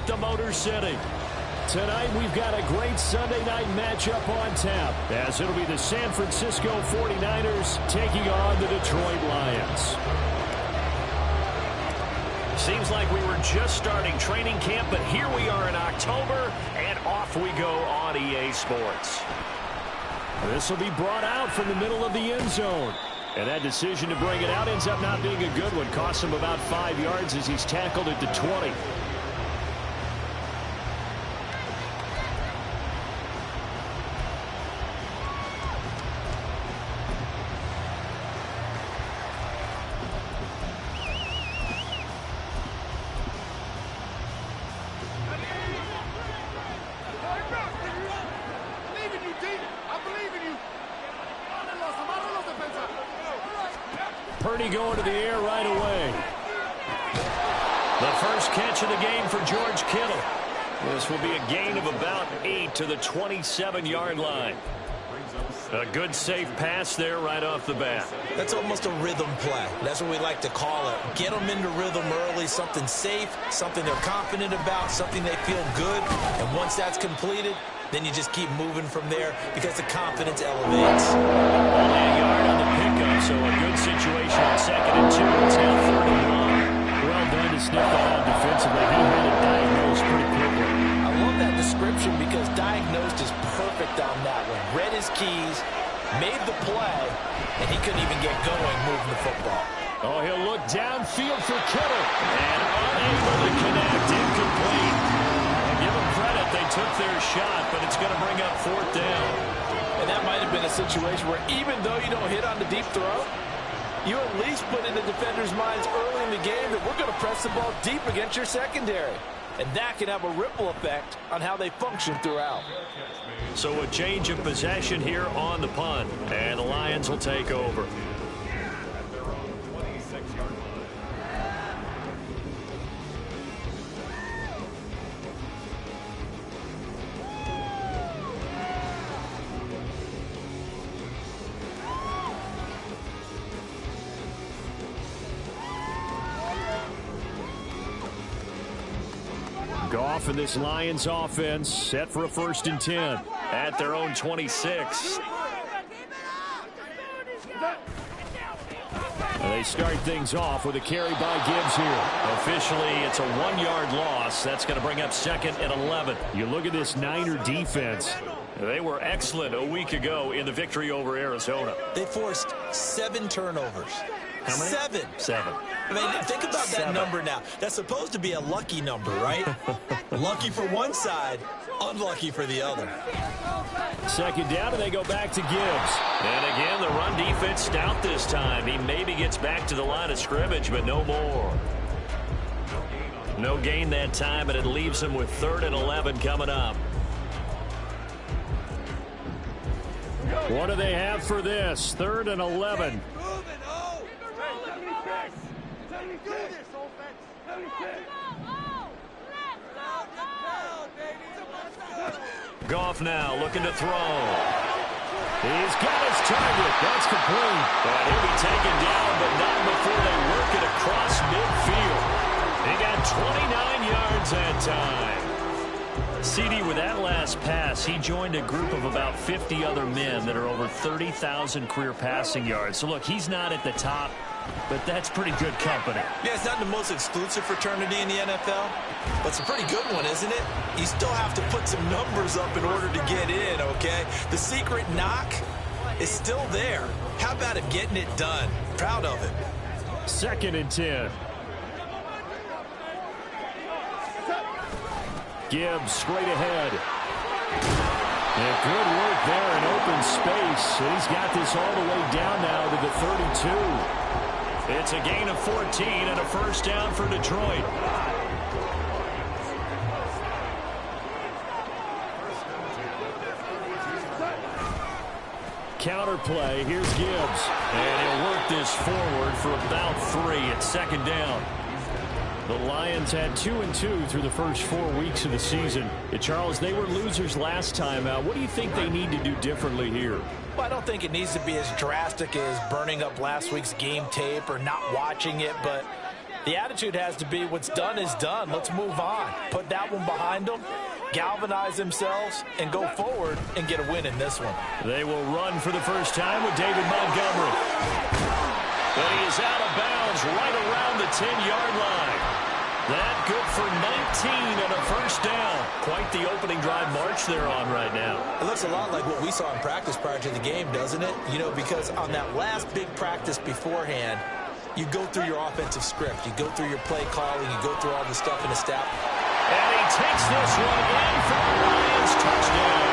the Motor City. Tonight, we've got a great Sunday night matchup on tap, as it'll be the San Francisco 49ers taking on the Detroit Lions. Seems like we were just starting training camp, but here we are in October, and off we go on EA Sports. This will be brought out from the middle of the end zone. And that decision to bring it out ends up not being a good one. Costs him about 5 yards as he's tackled at the 20. Purdy going to the air right away. The first catch of the game for George Kittle. This will be a gain of about 8 to the 27-yard line. A good safe pass there right off the bat. That's almost a rhythm play. That's what we like to call it. Get them into rhythm early, something safe, something they're confident about, something they feel good. And once that's completed, then you just keep moving from there because the confidence elevates. Only a yard on the pickup, so a good situation on 2nd and 2. It's now 3rd and 1. Well done to sniff that out defensively. He had it diagnosed pretty quickly. I love that description because diagnosed is perfect on that one. Read his keys, made the play, and he couldn't even get going moving the football. Oh, he'll look downfield for Kittle. And unable to connect. Incomplete. Give them credit, they took their shot, but it's going to bring up 4th down. And that might have been a situation where even though you don't hit on the deep throw, you at least put in the defenders' minds early in the game that we're going to press the ball deep against your secondary. And that can have a ripple effect on how they function throughout. So a change of possession here on the punt, and the Lions will take over. Goff and this Lions offense set for a 1st and 10 at their own 26. And they start things off with a carry by Gibbs here. Officially, it's a 1-yard loss. That's going to bring up 2nd and 11. You look at this Niner defense. They were excellent a week ago in the victory over Arizona. They forced 7 turnovers. How many? 7. I mean, think about that number now. That's supposed to be a lucky number, right? Lucky for one side, unlucky for the other. 2nd down, and they go back to Gibbs. And again, the run defense stout this time. He maybe gets back to the line of scrimmage, but no more. No gain that time, and it leaves him with 3rd and 11 coming up. What do they have for this? 3rd and 11. Goff now looking to throw. He's got his target. That's complete. And he'll be taken down, but not before they work it across midfield. He got 29 yards that time. CD, with that last pass, he joined a group of about 50 other men that are over 30,000 career passing yards. So, look, he's not at the top, but that's pretty good company. Yeah, it's not the most exclusive fraternity in the NFL, but it's a pretty good one, isn't it? You still have to put some numbers up in order to get in, okay? The secret knock is still there. How about him getting it done? Proud of it. 2nd and 10. Gibbs straight ahead. And good work there in open space. And he's got this all the way down now to the 32. It's a gain of 14 and a 1st down for Detroit. Counter play. Here's Gibbs. And he'll work this forward for about 3 at 2nd down. The Lions had 2-2 through the first 4 weeks of the season. Charles, they were losers last time out. What do you think they need to do differently here? Well, I don't think it needs to be as drastic as burning up last week's game tape or not watching it, but The attitude has to be what's done is done. Let's move on. Put that one behind them, galvanize themselves, and go forward and get a win in this one. They will run for the first time with David Montgomery. But he is out of bounds right around the 10-yard line. That good for 19 and a first down. Quite the opening drive march they're on right now. It looks a lot like what we saw in practice prior to the game, doesn't it? You know, because on that last big practice beforehand, you go through your offensive script. You go through your play calling. You go through all the stuff in the staff. And he takes this one in for the Lions touchdown.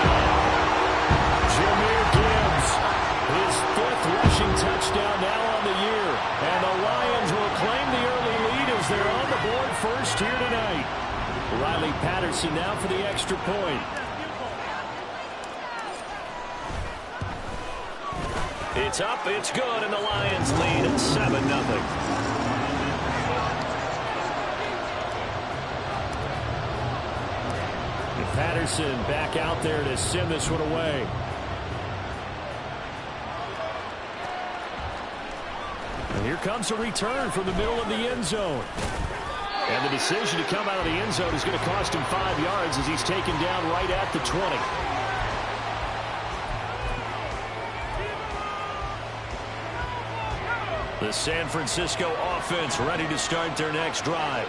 Jahmyr Gibbs, his 5th rushing touchdown now on the year. And the Lions will claim the early lead as they're on the board first here tonight. Riley Patterson now for the extra point. It's up, it's good, and the Lions lead at 7-0. Patterson back out there to send this one away. And here comes a return from the middle of the end zone. And the decision to come out of the end zone is going to cost him 5 yards as he's taken down right at the 20. The San Francisco offense ready to start their next drive.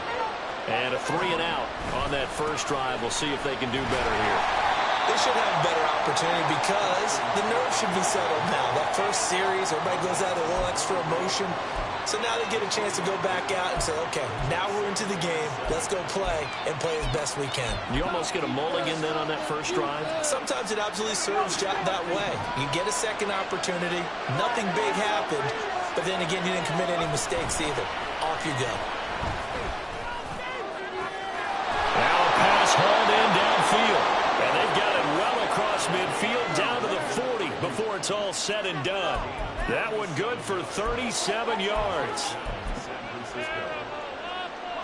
And a 3-and-out on that first drive. We'll see if they can do better here. They should have a better opportunity because the nerves should be settled now. That first series, everybody goes out with a little extra emotion. So now they get a chance to go back out and say, okay, now we're into the game. Let's go play and play as best we can. You almost get a mulligan then on that first drive? Sometimes it absolutely serves that way. You get a second opportunity. Nothing big happened. But then again, you didn't commit any mistakes either. Off you go. Hauled in downfield, and they've got it well across midfield down to the 40 before it's all said and done. That one good for 37 yards.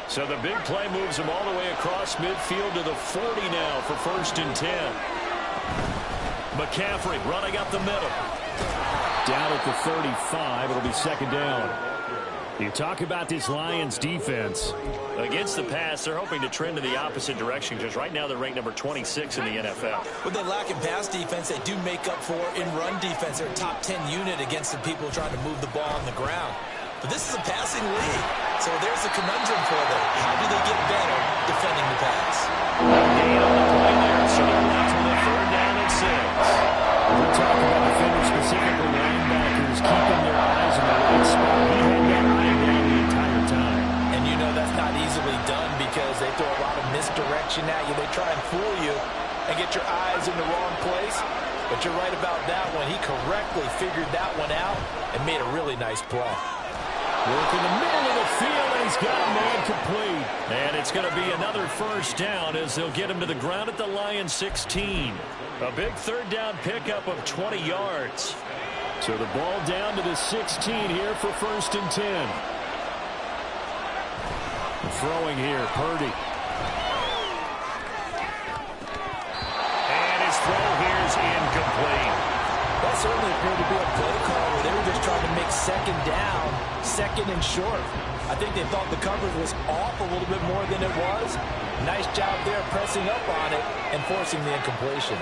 So the big play moves them all the way across midfield to the 40 now for 1st and 10. McCaffrey running up the middle. Down at the 35, it'll be 2nd down. You talk about this Lions defense. Against the pass, they're hoping to trend in the opposite direction because right now they're ranked number 26 in the NFL. What they lack in pass defense, they do make up for in run defense. They're a top 10 unit against the people trying to move the ball on the ground. But this is a passing league, so there's a conundrum for them. How do they get better defending the pass? Gain on the play there, so they're left with a 3rd down and 6. We talk about defenders, specifically linebackers, keeping their eyes in the right spot. He had that eye down the entire time. And you know that's not easily done because they throw a lot of misdirection at you. They try and fool you and get your eyes in the wrong place. But you're right about that one. He correctly figured that one out and made a really nice play. Work in the middle of the field, and he's got a man complete. And it's going to be another 1st down as they'll get him to the ground at the Lions 16. A big 3rd down pickup of 20 yards. So the ball down to the 16 here for 1st and 10. Throwing here, Purdy. And his throw here is incomplete. That certainly appeared to be a play call where they were just trying to make 2nd down, 2nd and short. I think they thought the coverage was off a little bit more than it was. Nice job there pressing up on it and forcing the incompletion.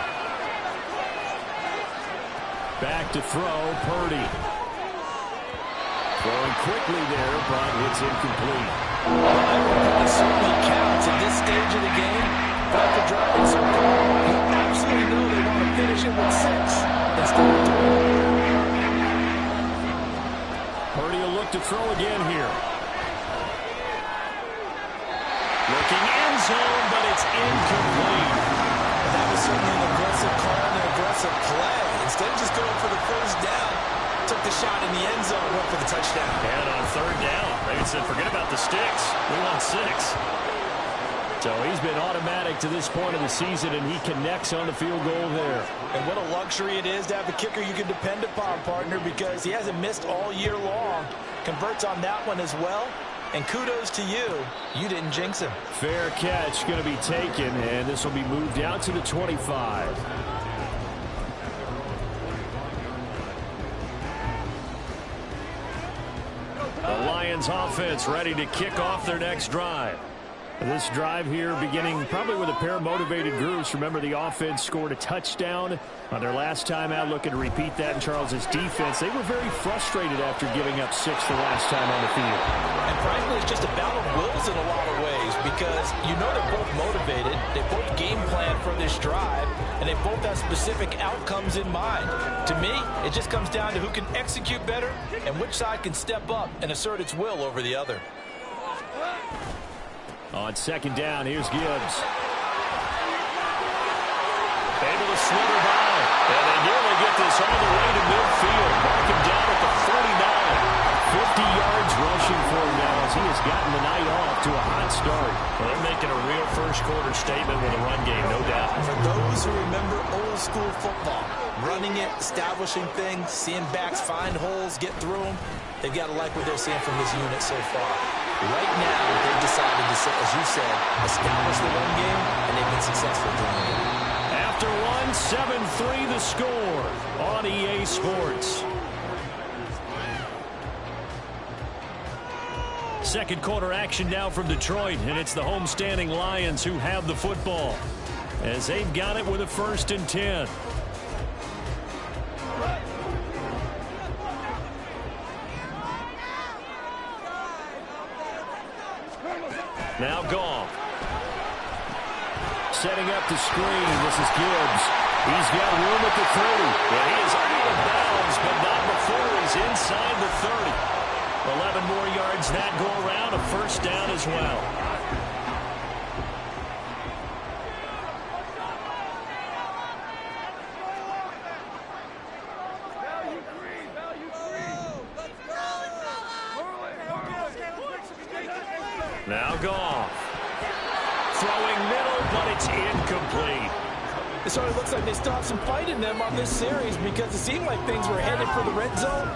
Back to throw, Purdy. Throwing quickly there, but it's incomplete. It certainly counts at this stage of the game. But the driving circle, you absolutely know they want to finish it with 6 instead of 3. Purdy will look to throw again here. Looking end zone, but it's incomplete. And that was certainly an aggressive call and an aggressive play. Instead of just going for the 1st down, took the shot in the end zone, went for the touchdown. And on 3rd down, they said, forget about the sticks. We want 6. So he's been automatic to this point of the season, and he connects on the field goal there. And what a luxury it is to have a kicker you can depend upon, partner, because he hasn't missed all year long. Converts on that one as well. And kudos to you. You didn't jinx him. Fair catch going to be taken, and this will be moved out to the 25. The Lions offense ready to kick off their next drive. This drive here beginning probably with a pair of motivated groups. Remember, the offense scored a touchdown on their last time out, looking to repeat that in Charles' defense. They were very frustrated after giving up 6 the last time on the field. And frankly, it's just a battle of wills in a lot of ways because you know they're both motivated. They both game plan for this drive, and they both have specific outcomes in mind. To me, it just comes down to who can execute better and which side can step up and assert its will over the other. On second down, here's Gibbs. Able to slither by. And they nearly get this all the way to midfield. Mark him down at the 49. 50 yards rushing for him now as he has gotten the night off to a hot start. Well, they're making a real first-quarter statement with a run game, no doubt. For those who remember old-school football, running it, establishing things, seeing backs find holes, get through them, they've got to like what they're seeing from this unit so far. Right now, they've decided to, as you said, establish the run game, and they've been successful doing it. After one, 7-3 the score on EA Sports. Second quarter action now from Detroit, and it's the homestanding Lions who have the football as they've got it with a 1st and 10. Now Goff. Setting up the screen. This is Gibbs. He's got room at the 30. And he is out of bounds, but not before he's inside the 30. 11 more yards that go around. A 1st down as well. Now Goff. Throwing middle, but it's incomplete. It sort of looks like they still have some fight in them on this series because it seemed like things were headed for the red zone.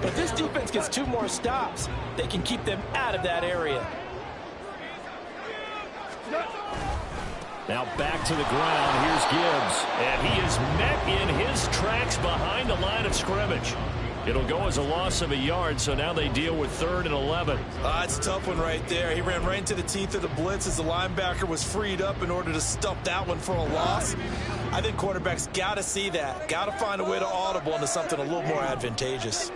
But if this defense gets 2 more stops, they can keep them out of that area. Now back to the ground. Here's Gibbs. And he is met in his tracks behind the line of scrimmage. It'll go as a loss of a yard, so now they deal with 3rd and 11. It's a tough one right there. He ran right into the teeth of the blitz as the linebacker was freed up in order to stuff that one for a loss. I think quarterbacks got to see that. Got to find a way to audible into something a little more advantageous.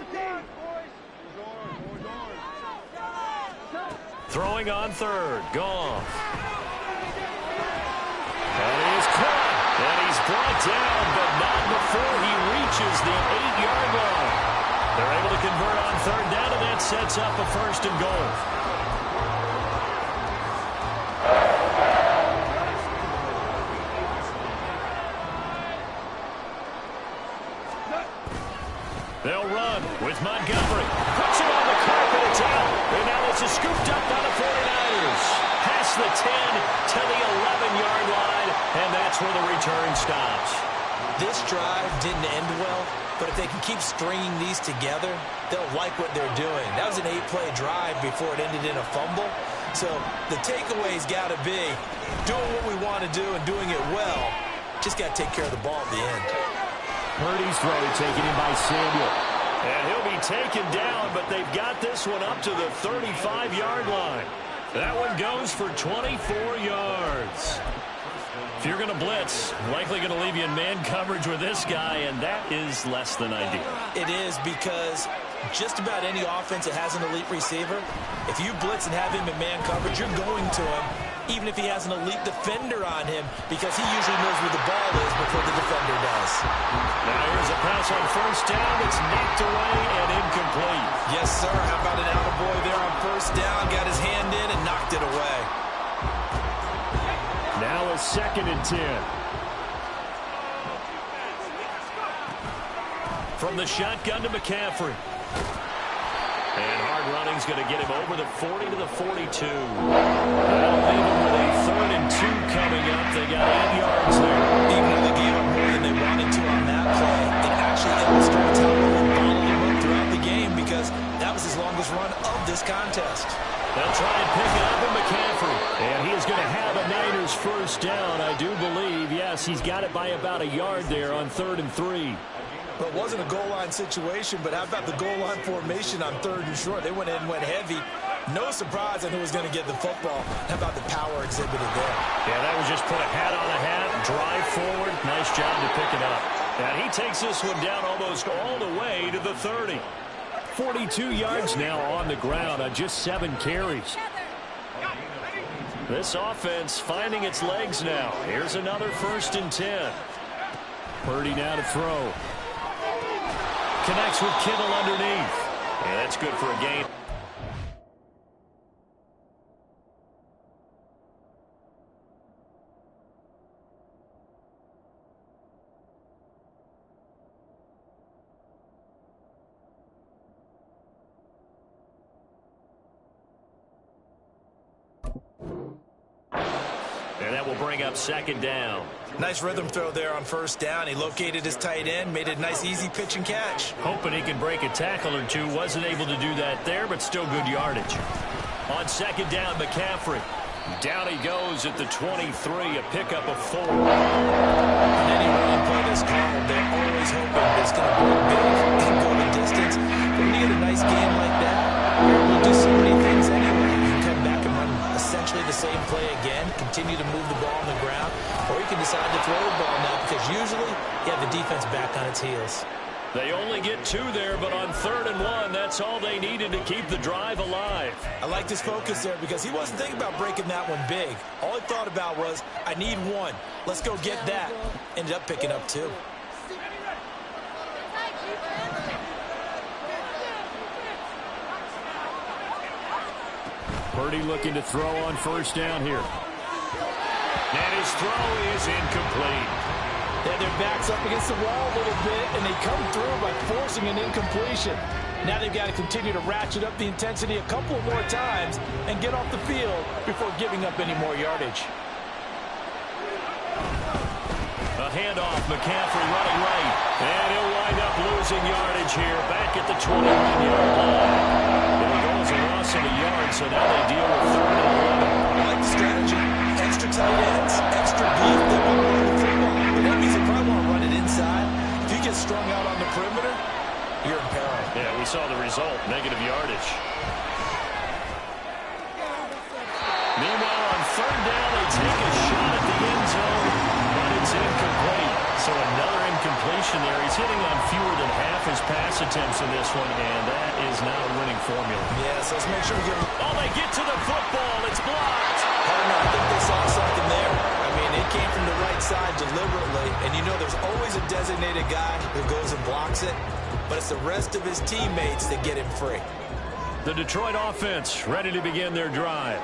Throwing on 3rd. Goff. And he is caught. And he's brought down, but not before he reaches the 8-yard line. They're able to convert on 3rd down, and that sets up a 1st and goal. They'll run with Montgomery. Puts it on the carpet. It's out. And now it's scooped up by the 49ers. Past the 10 to the 11-yard line, and that's where the return stops. This drive didn't end well, but if they can keep stringing these together, they'll like what they're doing. That was an 8-play drive before it ended in a fumble. So the takeaway's got to be doing what we want to do and doing it well. Just got to take care of the ball at the end. Purdy's throw taken in by Samuel. And he'll be taken down, but they've got this one up to the 35-yard line. That one goes for 24 yards. If you're going to blitz, likely going to leave you in man coverage with this guy, and that is less than ideal. It is because just about any offense that has an elite receiver, if you blitz and have him in man coverage, you're going to him, even if he has an elite defender on him, because he usually knows where the ball is before the defender does. Now here's a pass on 1st down. It's knocked away and incomplete. Yes, sir. How about an attaboy there on 1st down? Got his hand in and knocked it away. Now a 2nd and 10. From the shotgun to McCaffrey. And hard running's going to get him over the 40 to the 42. That'll leave him with a 3rd and 2 coming up. They got 8 yards there. Even though they gave up more than they wanted to on that play, it actually illustrates how well they followed him up throughout the game because that was his longest run of this contest. They'll try and pick it up with McCaffrey. And he is going to have a Niners 1st down, I do believe. Yes, he's got it by about a yard there on 3rd and 3. Well, it wasn't a goal line situation, but how about the goal line formation on 3rd and short? They went in and went heavy. No surprise on who was going to get the football. How about the power exhibited there? Yeah, that was just put a hat on a hat, drive forward. Nice job to pick it up. And he takes this one down almost all the way to the 30. 42 yards now on the ground on just 7 carries. This offense finding its legs now. Here's another 1st and 10. Purdy now to throw. Connects with Kittle underneath. And that's good for a gain. And that will bring up 2nd down. Nice rhythm throw there on 1st down. He located his tight end, made it a nice, easy pitch and catch. Hoping he can break a tackle or two. Wasn't able to do that there, but still good yardage. On 2nd down, McCaffrey. Down he goes at the 23, a pickup of 4. And any run play this called, they're always hoping it's going to break big and go the distance. But when you get a nice game like that, you're able to do so many things anyway. You can come back and run essentially the same play again, continue to move the ball on the ground, or you can decide to throw the ball now because usually you have the defense back on its heels. They only get 2 there, but on 3rd and 1, that's all they needed to keep the drive alive. I liked his focus there because he wasn't thinking about breaking that one big. All he thought about was, I need 1. Let's go get that. Ended up picking up 2. Purdy looking to throw on 1st down here. And his throw is incomplete. Yeah, their back's up against the wall a little bit, and they come through by forcing an incompletion. Now they've got to continue to ratchet up the intensity a couple more times and get off the field before giving up any more yardage. A handoff, McCaffrey running right, and he'll wind up losing yardage here back at the 21-yard line. It'll go as a loss of a yard, so now they deal with 3rd and 11. I like the strategy. Extra tight ends, extra deep. They want to run the football. But that means they probably want to run it inside. If you get strung out on the perimeter, you're in peril. Yeah, we saw the result, negative yardage. Meanwhile, on 3rd down, they take a shot at the end zone, but it's incomplete. So another incompletion there. He's hitting on fewer than half his pass attempts in this one, and that is not a winning formula. Yeah, so let's make sure we get him. Oh, they get to the football. It's blocked. I don't know. I think they saw something there. I mean, it came from the right side deliberately, and you know there's always a designated guy who goes and blocks it, but it's the rest of his teammates that get him free. The Detroit offense ready to begin their drive.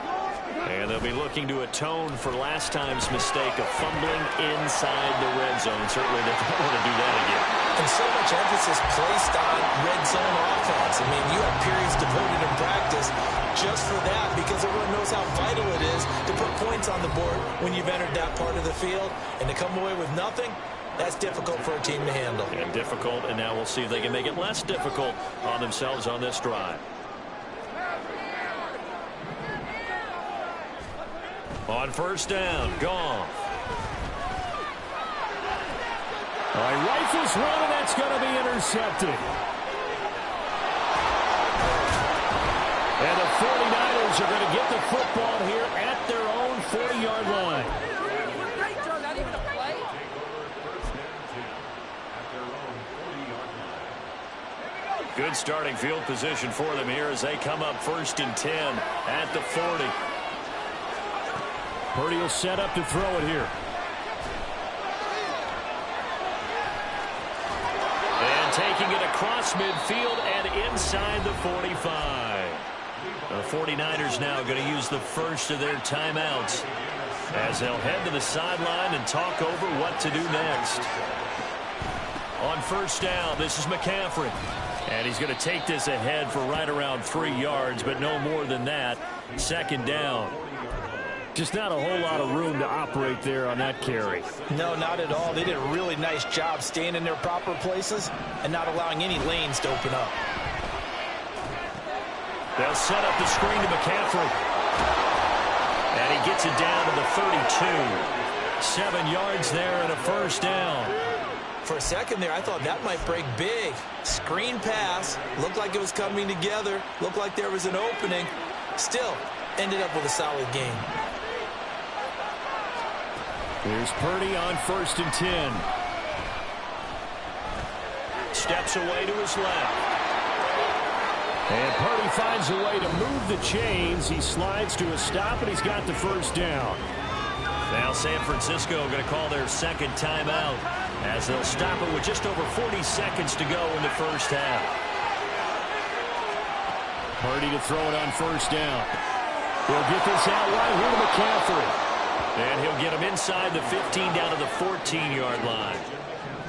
And they'll be looking to atone for last time's mistake of fumbling inside the red zone. Certainly they don't want to do that again. And so much emphasis placed on red zone offense. I mean, you have periods devoted in practice just for that because everyone knows how vital it is to put points on the board when you've entered that part of the field. And to come away with nothing, that's difficult for a team to handle. And difficult, and now we'll see if they can make it less difficult on themselves on this drive. On 1st down, Goff. All right, rifles one, and that's going to be intercepted. And the 49ers are going to get the football here at their own 40-yard line. Good starting field position for them here as they come up 1st and 10 at the 40. Purdy will set up to throw it here. And taking it across midfield and inside the 45. The 49ers now going to use the first of their timeouts as they'll head to the sideline and talk over what to do next. On 1st down, this is McCaffrey. And he's going to take this ahead for right around 3 yards, but no more than that. 2nd down. Just not a whole lot of room to operate there on that carry. No, not at all. They did a really nice job staying in their proper places and not allowing any lanes to open up. They'll set up the screen to McCaffrey. And he gets it down to the 32. 7 yards there and a 1st down. For a second there, I thought that might break big. Screen pass, looked like it was coming together, looked like there was an opening. Still, ended up with a solid game. Here's Purdy on 1st and 10. Steps away to his left. And Purdy finds a way to move the chains. He slides to a stop, and he's got the first down. Now San Francisco going to call their second timeout as they'll stop it with just over 40 seconds to go in the first half. Purdy to throw it on 1st down. He'll get this out right here to McCaffrey. And he'll get him inside the 15 down to the 14-yard line.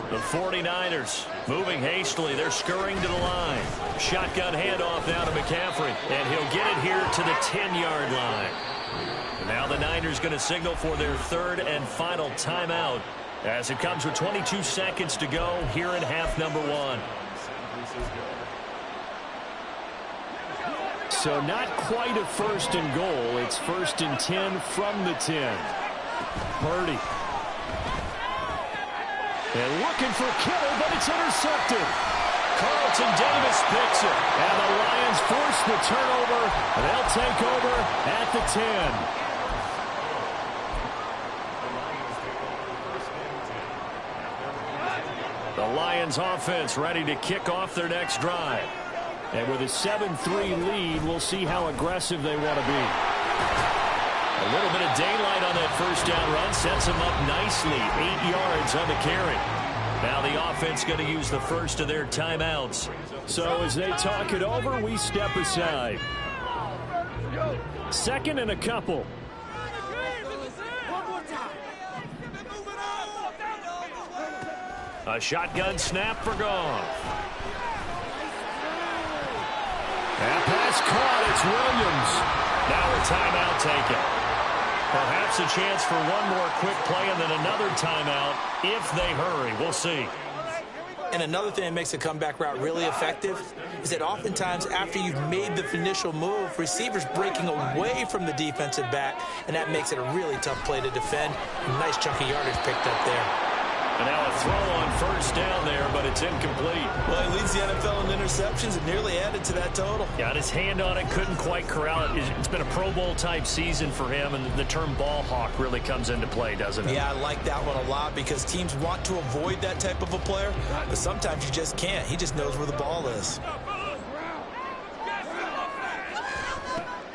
The 49ers moving hastily. They're scurrying to the line. Shotgun handoff now to McCaffrey. And he'll get it here to the 10-yard line. And now the Niners going to signal for their 3rd and final timeout as it comes with 22 seconds to go here in half number 1. So not quite a 1st and goal. It's 1st and 10 from the 10. Purdy. And looking for Kittle, but it's intercepted. Carlton Davis picks it. And the Lions force the turnover. And they'll take over at the 10. The Lions offense ready to kick off their next drive. And with a 7-3 lead, we'll see how aggressive they want to be. A little bit of daylight on that first down run sets them up nicely. 8 yards on the carry. Now the offense going to use the first of their timeouts. So as they talk it over, we step aside. 2nd and a couple. A shotgun snap for Goff. That pass caught. It's Williams. Now a timeout taken. Perhaps a chance for one more quick play and then another timeout if they hurry. We'll see. And another thing that makes a comeback route really effective is that oftentimes after you've made the initial move, receivers breaking away from the defensive back, and that makes it a really tough play to defend. A nice chunk of yardage picked up there. And now a throw on first down there, but it's incomplete. Well, he leads the NFL in interceptions and nearly added to that total. Got his hand on it, couldn't quite corral it. It's been a Pro Bowl-type season for him, and the term ball hawk really comes into play, doesn't it? Yeah, I like that one a lot because teams want to avoid that type of a player, but sometimes you just can't. He just knows where the ball is.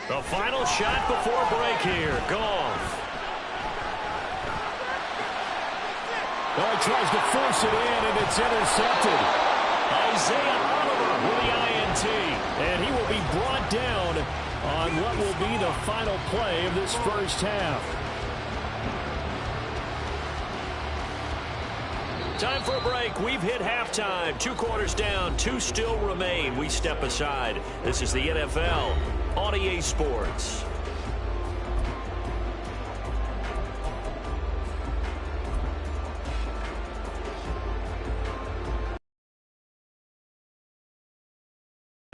The final shot before break here. Goff. Oh, he tries to force it in, and it's intercepted. Isaiah Oliver with the INT. And he will be brought down on what will be the final play of this first half. Time for a break. We've hit halftime. 2 quarters down. 2 still remain. We step aside. This is the NFL on EA Sports.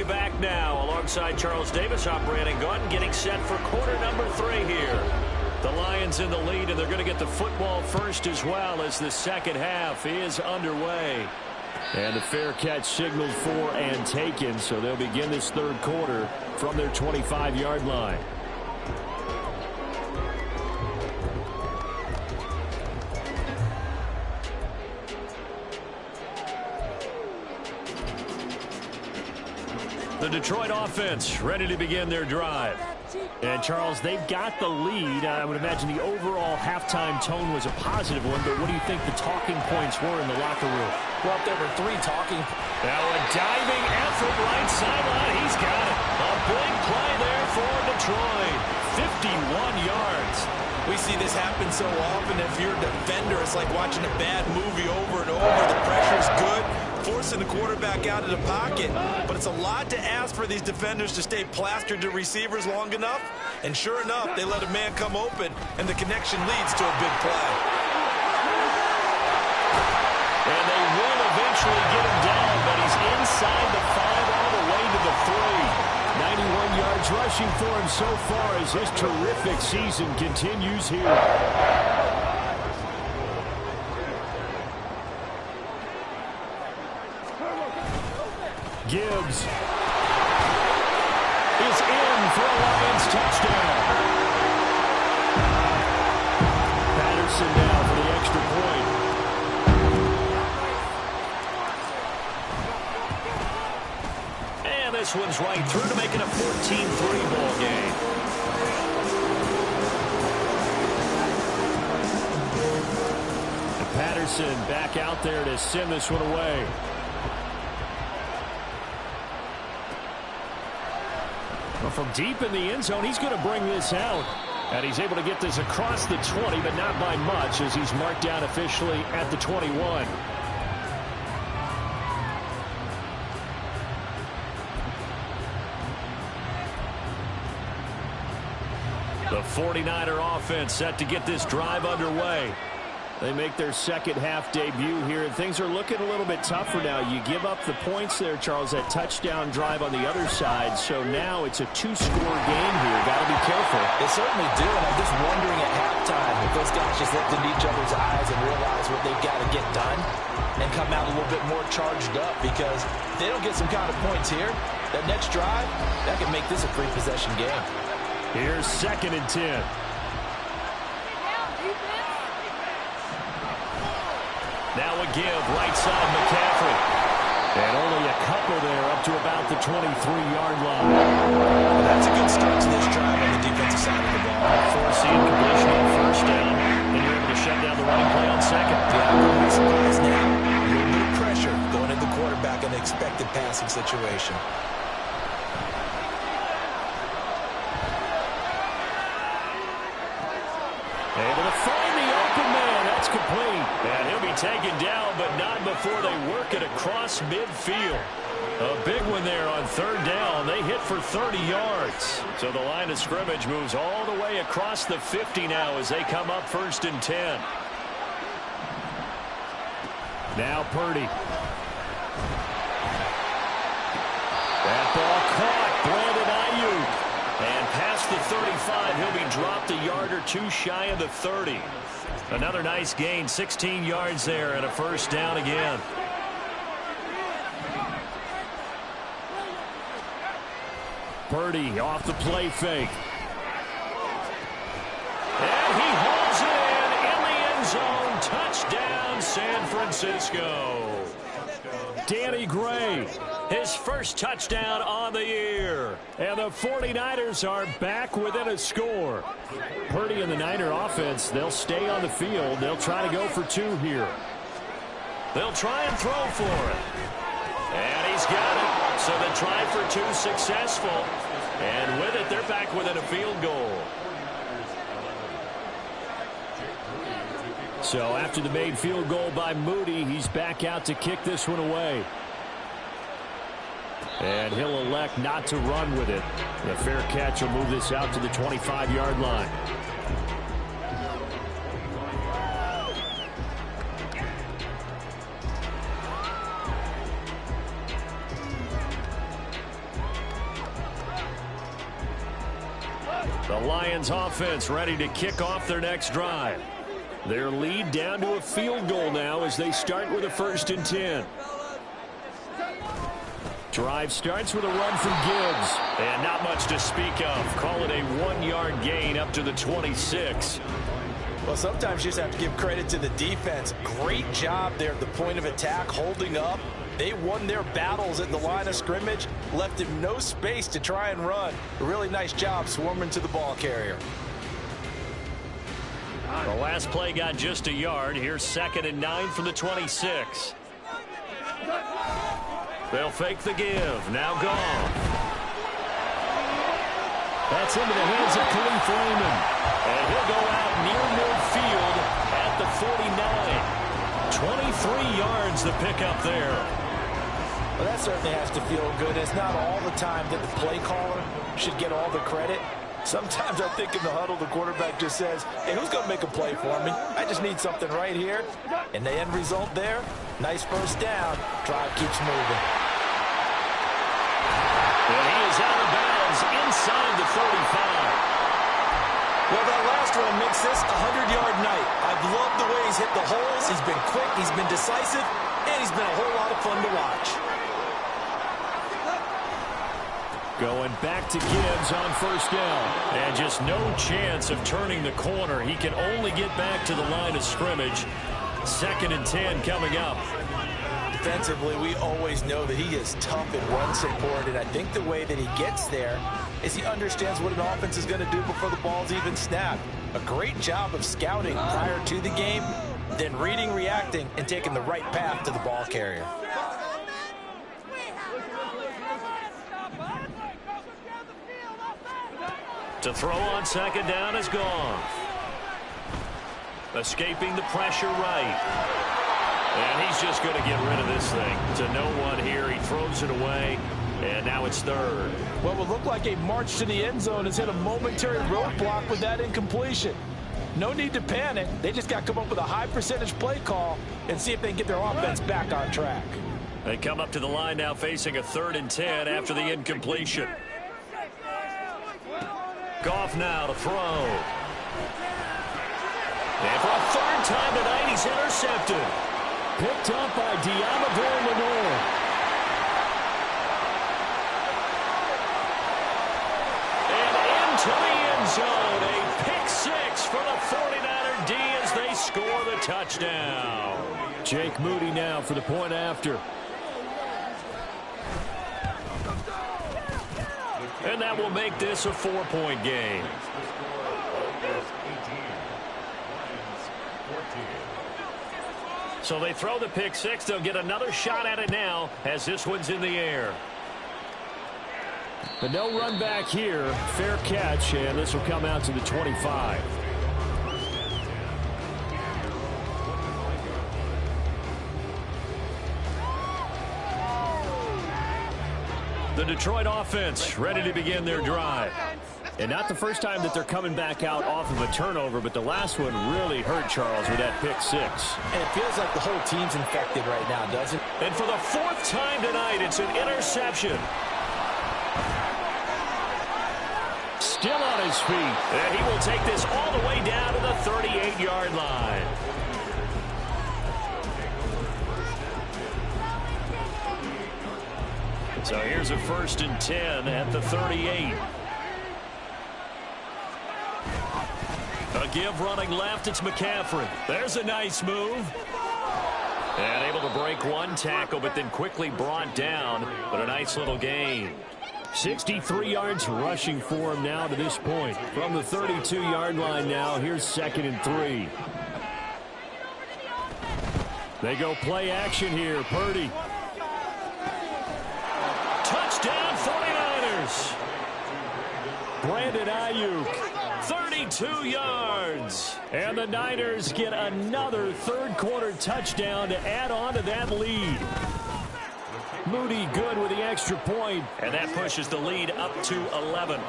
Back now alongside Charles Davis, I'm Brandon Gunn, getting set for quarter number 3 here. The Lions in the lead, and they're going to get the football first as well as the second half is underway. And the fair catch signaled for and taken, so they'll begin this 3rd quarter from their 25-yard line. The Detroit offense ready to begin their drive. And, Charles, they've got the lead. I would imagine the overall halftime tone was a positive one, but what do you think the talking points were in the locker room? Well, there were 3 talking. Now a diving effort right sideline. He's got it. A big play there for Detroit. 51 yards. We see this happen so often. If you're a defender, it's like watching a bad movie over and over. The pressure's good, forcing the quarterback out of the pocket. But it's a lot to ask for these defenders to stay plastered to receivers long enough. And sure enough, they let a man come open, and the connection leads to a big play. And they will eventually get him down, but he's inside the 5 all the way to the 3. 91 yards rushing for him so far as his terrific season continues here. Gibbs is in for a Lions touchdown. Patterson now for the extra point. And this one's right through to make it a 14-3 ball game. And Patterson back out there to send this one away. Well, from deep in the end zone, he's going to bring this out. And he's able to get this across the 20, but not by much, as he's marked down officially at the 21. The 49er offense set to get this drive underway. They make their second half debut here, and things are looking a little bit tougher now. You give up the points there, Charles, that touchdown drive on the other side. So now it's a two-score game here. Got to be careful. They certainly do, and I'm just wondering at halftime if those guys just looked into each other's eyes and realize what they've got to get done and come out a little bit more charged up, because if they don't get some kind of points here, that next drive, that can make this a three-possession game. Here's 2nd and 10. Now a give, right side McCaffrey. And only a couple there up to about the 23-yard line. Well, that's a good start to this drive on the defensive side of the ball. Forcing completion on first down, and you're able to shut down the running play on second. Yeah, don't be surprised now. A little bit of pressure going at the quarterback in the expected passing situation. Able to find the open man. That's complete. And he'll be taken down, but not before they work it across midfield. A big one there on 3rd down. They hit for 30 yards. So the line of scrimmage moves all the way across the 50 now as they come up 1st and 10. Now Purdy. That ball caught. Brandon Ayuk. And past the 35, he'll be dropped a yard or two shy of the 30. Another nice gain, 16 yards there, and a 1st down again. Purdy off the play fake. And he hauls it in the end zone. Touchdown, San Francisco. Danny Gray, his first touchdown on the year. And the 49ers are back within a score. Purdy and the Niner offense, they'll stay on the field. They'll try to go for 2 here. They'll try and throw for it. And he's got it. So the try for 2 successful. And with it, they're back within a field goal. So after the made field goal by Moody, he's back out to kick this one away. And he'll elect not to run with it. The fair catch will move this out to the 25-yard line. The Lions offense ready to kick off their next drive. Their lead down to a field goal now as they start with a 1st and 10. Drive starts with a run from Gibbs. And not much to speak of. Call it a 1-yard gain up to the 26. Well, sometimes you just have to give credit to the defense. Great job there at the point of attack, holding up. They won their battles at the line of scrimmage, left him no space to try and run. A really nice job swarming to the ball carrier. The last play got just a yard. Here's 2nd and 9 from the 26. They'll fake the give. Now gone. That's into the hands of Khalif Raymond. And he'll go out near midfield at the 49. 23 yards the pickup there. Well, that certainly has to feel good. It's not all the time that the play caller should get all the credit. Sometimes I think in the huddle, the quarterback just says, hey, who's going to make a play for me? I just need something right here. And the end result there, nice 1st down. Drive keeps moving. And he is out of bounds inside the 35. Well, that last one makes this a 100-yard night. I've loved the way he's hit the holes. He's been quick, he's been decisive, and he's been a whole lot of fun to watch. Going back to Gibbs on first down. And just no chance of turning the corner. He can only get back to the line of scrimmage. 2nd and 10 coming up. Defensively, we always know that he is tough in run support, and I think the way that he gets there is he understands what an offense is going to do before the ball's even snapped. A great job of scouting prior to the game, then reading, reacting, and taking the right path to the ball carrier. To throw on 2nd down is gone. Escaping the pressure right. And he's just going to get rid of this thing. To no one here. He throws it away. And now it's 3rd. What would look like a march to the end zone has hit a momentary roadblock with that incompletion. No need to panic. They just got to come up with a high percentage play call and see if they can get their offense back on track. They come up to the line now facing a 3rd and 10 after the incompletion. Goff now to throw. And for a 3rd time tonight, he's intercepted. Picked up by Diamador Lenore. And into the end zone. A pick 6 for the 49er D as they score the touchdown. Jake Moody now for the point after. And that will make this a 4-point game. So they throw the pick 6. They'll get another shot at it now as this one's in the air. But no run back here. Fair catch, and this will come out to the 25. The Detroit offense ready to begin their drive. And not the first time that they're coming back out off of a turnover, but the last one really hurt Charles with that pick 6. And it feels like the whole team's infected right now, doesn't it? And for the 4th time tonight, it's an interception. Still on his feet. And he will take this all the way down to the 38-yard line. So here's a 1st and 10 at the 38. A give running left, it's McCaffrey. There's a nice move. And able to break one tackle, but then quickly brought down. But a nice little gain. 63 yards rushing for him now to this point. From the 32-yard line now, here's 2nd and 3. They go play action here. Purdy. Touchdown 49ers. Brandon Ayuk. 32 yards. And the Niners get another 3rd quarter touchdown to add on to that lead. Moody good with the extra point. And that pushes the lead up to 11.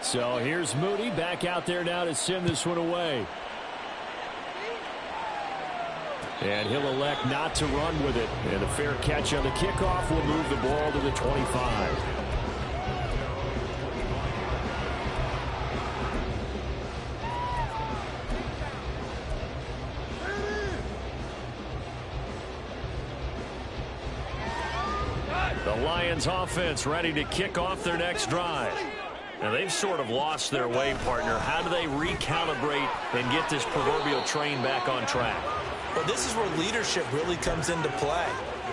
So here's Moody back out there now to send this one away. And he'll elect not to run with it. And a fair catch on the kickoff will move the ball to the 25. The Lions offense ready to kick off their next drive. Now they've sort of lost their way, partner. How do they recalibrate and get this proverbial train back on track? Well, this is where leadership really comes into play.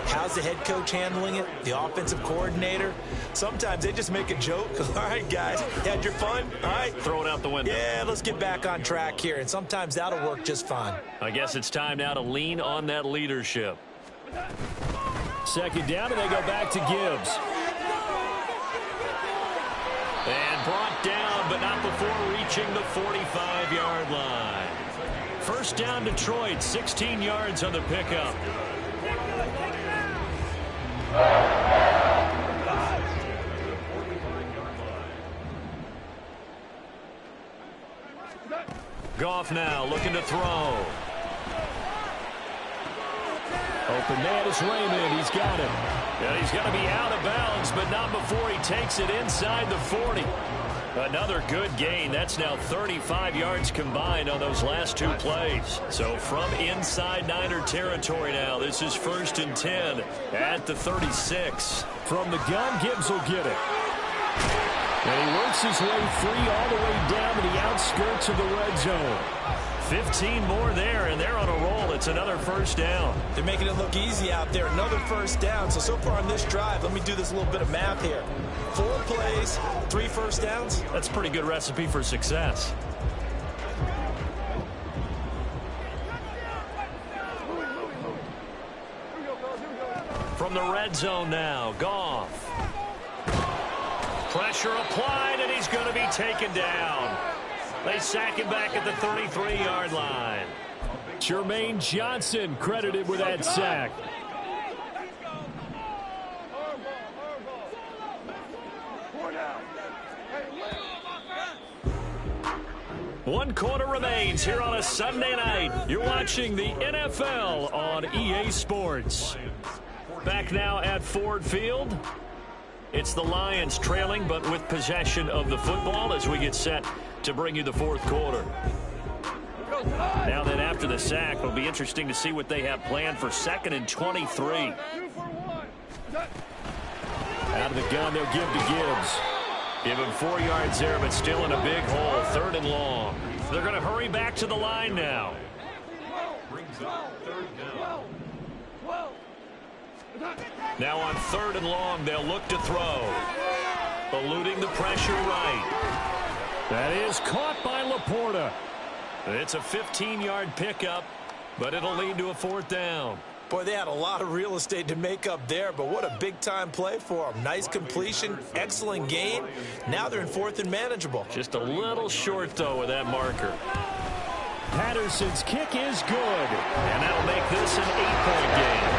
How's the head coach handling it? The offensive coordinator? Sometimes they just make a joke. All right, guys, had your fun? All right. Throw it out the window. Yeah, let's get back on track here. And sometimes that'll work just fine. I guess it's time now to lean on that leadership. 2nd down, and they go back to Gibbs. And brought down, but not before reaching the 45-yard line. 1st down, Detroit, 16 yards on the pickup. Goff now looking to throw. open man is Raymond. He's got him. And he's going to be out of bounds, but not before he takes it inside the 40. Another good gain. That's now 35 yards combined on those last two plays. So from inside Niner territory now, this is 1st and 10 at the 36. From the gun, Gibbs will get it. And he works his way free all the way down to the outskirts of the red zone. 15 more there, and they're on a roll. It's another first down. They're making it look easy out there. Another first down. So far on this drive, let me do this little bit of math here. 4 plays, 3 first downs. That's a pretty good recipe for success. From the red zone now, Goff. Pressure applied, and he's going to be taken down. They sack him back at the 33-yard line. Jermaine Johnson credited with that sack. One quarter remains here on a Sunday night. You're watching the NFL on EA Sports. Back now at Ford Field. It's the Lions trailing, but with possession of the football as we get set to bring you the fourth quarter. Now then, after the sack, it'll be interesting to see what they have planned for 2nd and 23. Out of the gun, they'll give to Gibbs. Give him 4 yards there, but still in a big hole. 3rd and long. They're going to hurry back to the line now. Now on 3rd and long, they'll look to throw. Eluding the pressure right. That is caught by Laporta. It's a 15-yard pickup, but it'll lead to a 4th down. Boy, they had a lot of real estate to make up there, but what a big-time play for them. Nice completion, excellent gain. Now they're in 4th and manageable. Just a little short, though, with that marker. Patterson's kick is good, and that'll make this an 8-point game.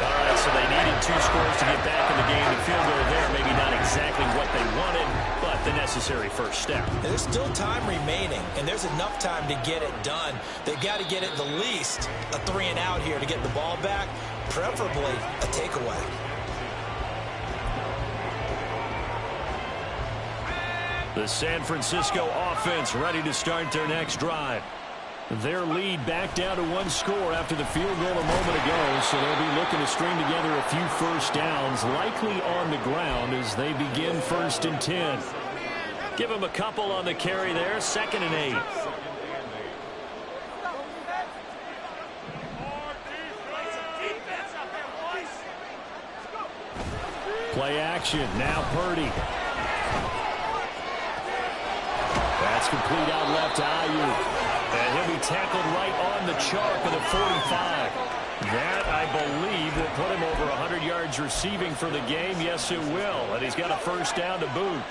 All right, so they needed 2 scores to get back in the game. The field goal there, maybe not exactly what they wanted, but the necessary first step. There's still time remaining, and there's enough time to get it done. They've got to get it the least a 3 and out here to get the ball back, preferably a takeaway. The San Francisco offense ready to start their next drive. Their lead back down to 1 score after the field goal a moment ago, so they'll be looking to string together a few first downs, likely on the ground as they begin 1st and 10. Give them a couple on the carry there, 2nd and 8. Play action, now Purdy. That's complete out left to Ayuk. And he'll be tackled right on the chalk of the 45. That, I believe, will put him over 100 yards receiving for the game. Yes, it will. And he's got a first down to boot.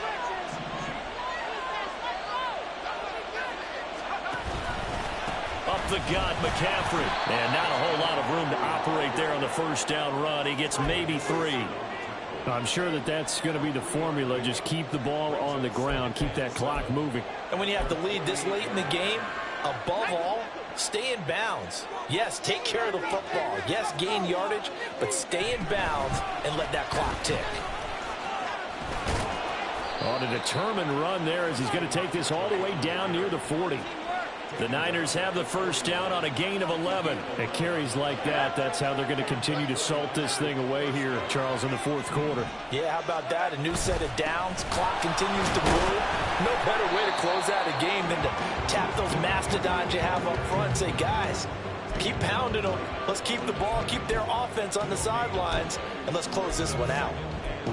Up the gut, McCaffrey. And not a whole lot of room to operate there on the first down run. He gets maybe 3. I'm sure that that's going to be the formula. Just keep the ball on the ground. Keep that clock moving. And when you have the lead this late in the game, above all, stay in bounds. Yes, take care of the football. Yes, gain yardage, but stay in bounds and let that clock tick. On a determined run there as he's going to take this all the way down near the 40. The Niners have the first down on a gain of 11. It carries like that. That's how they're going to continue to salt this thing away here, Charles, in the fourth quarter. Yeah, how about that? A new set of downs. Clock continues to move. No better way to close out a game than to tap those mastodons you have up front and say, guys, keep pounding them. Let's keep the ball, keep their offense on the sidelines, and let's close this one out.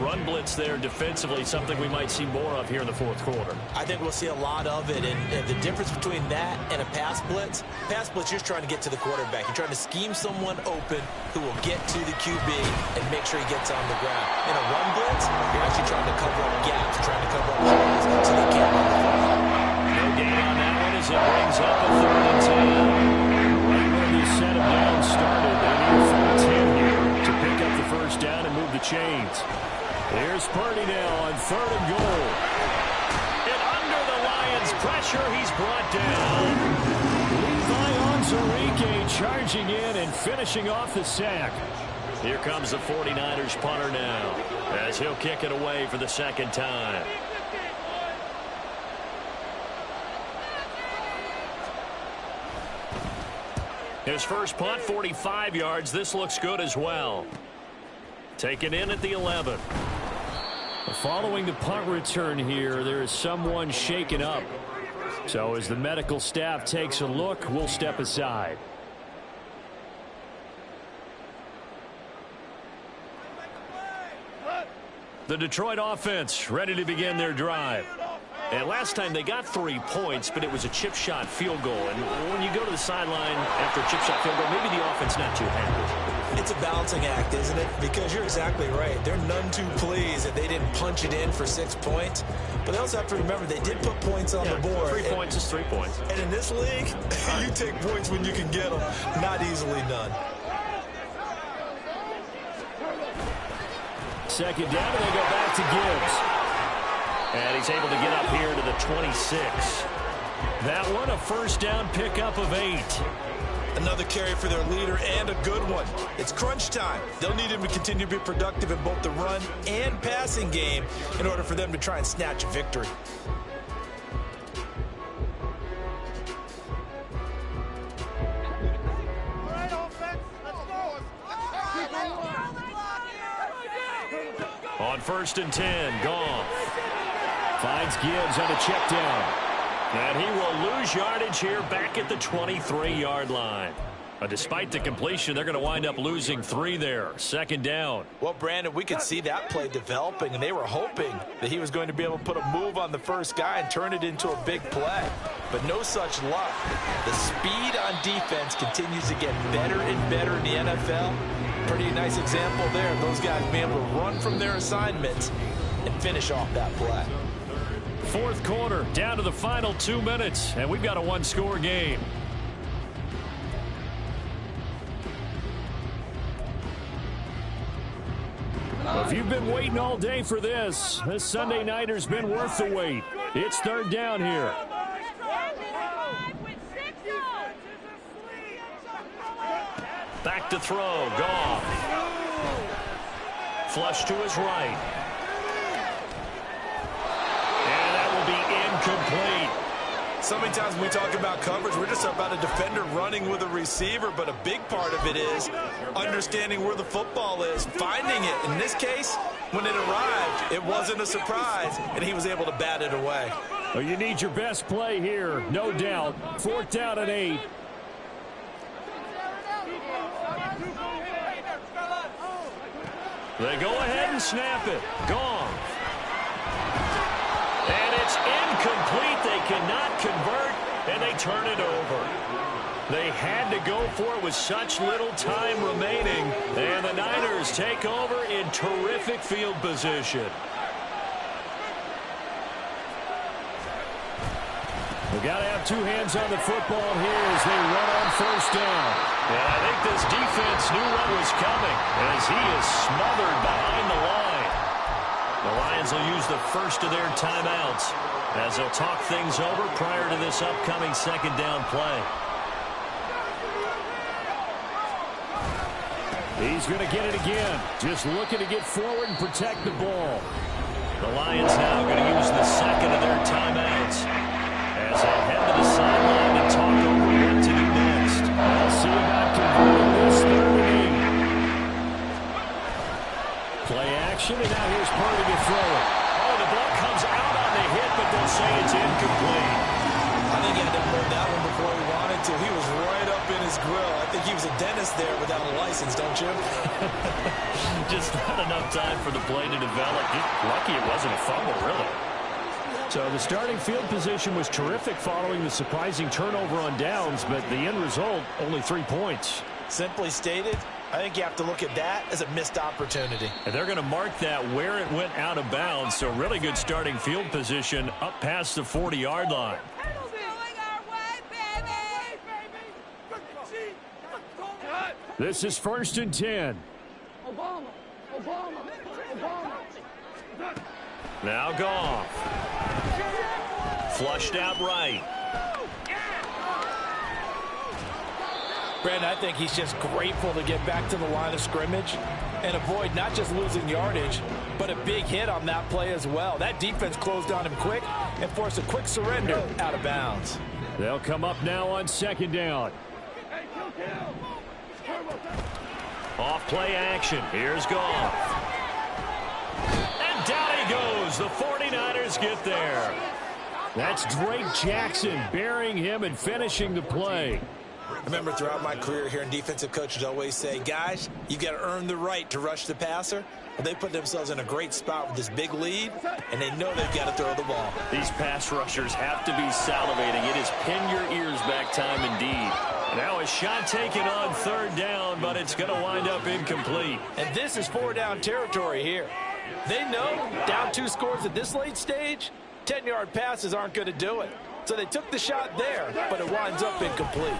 Run blitz there defensively, something we might see more of here in the fourth quarter. I think we'll see a lot of it, and the difference between that and a pass blitz, you're trying to get to the quarterback. You're trying to scheme someone open who will get to the QB and make sure he gets on the ground. In a run blitz, you're actually trying to cover up gaps, trying to cover up holes so they can't run the ball. No gain on that one as it brings up a 3rd and 10. Right where the set of downs started, they need a full 10 here to pick up the first down and move the chains. Here's Purdy now on 3rd and goal. And under the Lions' pressure, he's brought down. Levi Onwuzurike DK charging in and finishing off the sack. Here comes the 49ers punter now, as he'll kick it away for the second time. His first punt, 45 yards. This looks good as well. Taken in at the 11. Following the punt return here, there is someone shaken up. So as the medical staff takes a look, we'll step aside. The Detroit offense ready to begin their drive. And last time they got 3 points, but it was a chip shot field goal. And when you go to the sideline after a chip shot field goal, maybe the offense not too happy. It's a balancing act, isn't it? Because you're exactly right. They're none too pleased that they didn't punch it in for 6 points. But they also have to remember they did put points on the board. 3 points is 3 points. And in this league, you take points when you can get them. Not easily done. Second down, and they go back to Gibbs. And he's able to get up here to the 26. That one, a first down pickup of 8. Another carry for their leader, and a good one. It's crunch time. They'll need him to continue to be productive in both the run and passing game in order for them to try and snatch a victory. On 1st and 10, Goff finds Gibbs on a check down. And he will lose yardage here back at the 23-yard line. Despite the completion, they're going to wind up losing 3 there. Second down. Well, Brandon, we could see that play developing, and they were hoping that he was going to be able to put a move on the first guy and turn it into a big play. But no such luck. The speed on defense continues to get better and better in the NFL. Pretty nice example there of those guys being able to run from their assignments and finish off that play. Fourth quarter, down to the final 2 minutes, and we've got a one-score game. If you've been waiting all day for this Sunday nighter's been worth the wait. It's third down here. Back to throw, Goff. Flush to his right. And that will be incomplete. So many times when we talk about coverage, we're just about a defender running with a receiver, but a big part of it is understanding where the football is, finding it. In this case, when it arrived, it wasn't a surprise, and he was able to bat it away. Well, you need your best play here, no doubt. 4th down and 8. They go ahead and snap it. Gone. And it's incomplete. They cannot convert, and they turn it over. They had to go for it with such little time remaining, and the Niners take over in terrific field position. We've got to have 2 hands on the football here as they run on 1st down. And I think this defense knew what was coming as he is smothered behind the line. The Lions will use the first of their timeouts as they'll talk things over prior to this upcoming second down play. He's going to get it again. Just looking to get forward and protect the ball. The Lions now going to use the second of their timeouts as they head to the sideline and talk over what to do next. We'll see about converting this 3rd and 8. Play action, and now here's Purdy to throw it. Oh, the ball comes out on the hit, but they'll say it's incomplete. I think he had to hold that one before he wanted to. He was right up in his grill. I think he was a dentist there without a license, don't you? Just not enough time for the play to develop. Lucky it wasn't a fumble, really. So the starting field position was terrific following the surprising turnover on downs, but the end result, only 3 points. Simply stated, I think you have to look at that as a missed opportunity. And they're going to mark that where it went out of bounds, so really good starting field position up past the 40-yard line. This is 1st and 10. Now Goff. Flushed out right. Brandon, I think he's just grateful to get back to the line of scrimmage and avoid not just losing yardage, but a big hit on that play as well. That defense closed on him quick and forced a quick surrender out of bounds. They'll come up now on second down. Off play action. Here's Goff. And down he goes. The 49ers get there. That's Drake Jackson burying him and finishing the play. Remember, throughout my career here, defensive coaches always say, guys, you got to earn the right to rush the passer. Well, they put themselves in a great spot with this big lead, and they know they've got to throw the ball. These pass rushers have to be salivating. It is pin your ears back time indeed. Now a shot taken on third down, but it's going to wind up incomplete. And this is 4-down territory here. They know down 2 scores at this late stage, 10-yard passes aren't going to do it. So they took the shot there, but it winds up incomplete.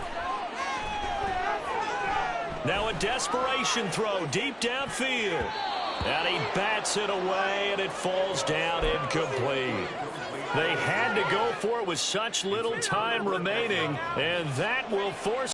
Now a desperation throw deep downfield. And he bats it away, and it falls down incomplete. They had to go for it with such little time remaining, and that will force